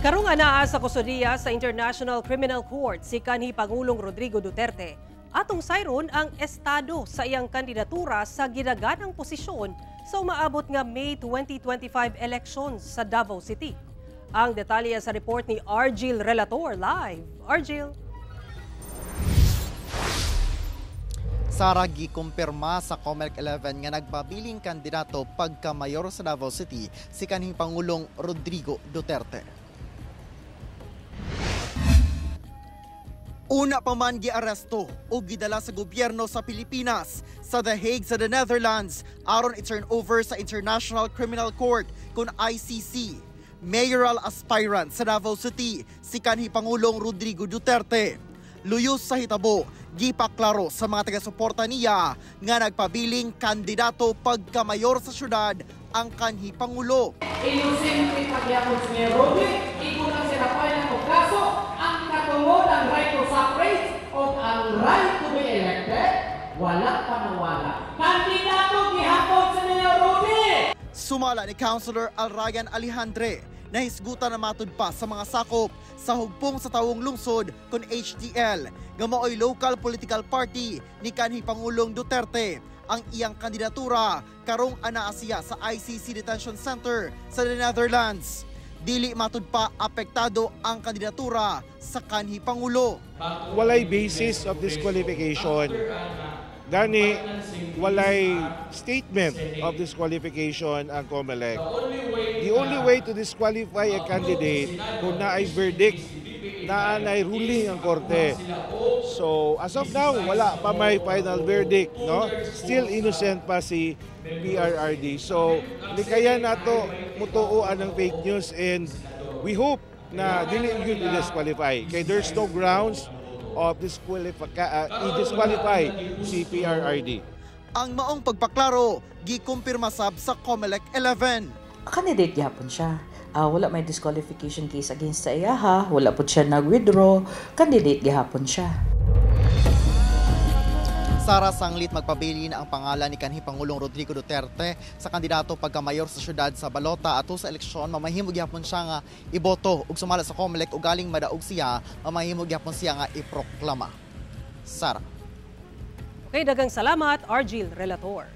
Karong anaa sa kustudiya sa International Criminal Court si kanhi Pangulong Rodrigo Duterte. Atong sayron ang estado sa iyang kandidatura sa ginaganang posisyon sa umaabot nga May 2025 elections sa Davao City. Ang detalye sa report ni Argil Relator live. Argil. Sara gikumpirma sa COMELEC 11 nga nagbabiling kandidato pagka-mayor sa Davao City si kanhing Pangulong Rodrigo Duterte. Una pa man giaresto o gidala sa gobyerno sa Pilipinas sa The Hague sa the Netherlands aron i-turn over sa International Criminal Court kun ICC. Mayoral aspirant sa Davao City si kanhi Pangulong Rodrigo Duterte. Luyos sa hitabo, gipaklaro sa mga taga-suporta niya nga nagpabiling kandidato pagka-mayor sa syudad ang kanhi Pangulo. Inusin pagyapon si Rodrigo, ikulang sila pa ng kaso ang katungod ang right to suffrage o ang right to be elected, wala pa nawala. Kandidato gihapon sa niya Rodrigo! Sumala ni Councilor Alrayan Alejandre na hisgutan na matud pa sa mga sakop sa hugpong sa tawong lungsod kun HDL nga maoy local political party ni kanhi Pangulong Duterte ang iyang kandidatura karong anaa siya sa ICC Detention Center sa the Netherlands. Dili matud pa apektado ang kandidatura sa kanhi Pangulo. Walay basis of disqualification. Gani, walay statement of disqualification ang COMELEC. The only way to disqualify a candidate kung naay verdict, naanay ruling ang korte. So, as of now, wala pa may final verdict, no? Still innocent pa si PRRD. So, hindi kaya nato mutuoan ng fake news and we hope na dili yun i-disqualify. Kaya there's no grounds of i-disqualify si PRRD. Ang maong pagpaklaro, gikumpirma sab sa COMELEC 11. Candidate gyapon siya. Wala may disqualification case against sa iya ha. Wala po siya nag-withdraw. Candidate gyapon siya. Sara sanglit magpabili na ang pangalan ni kanhi Pangulong Rodrigo Duterte sa kandidato pagka-mayor sa syudad sa balota ato sa eleksyon. Mamahimog gyapon siya nga iboto ug sumala sa COMELEC ug galing madaog siya, mamahimog gyapon siya nga iproklama. Sara. Okay, dagang salamat Argil Relator.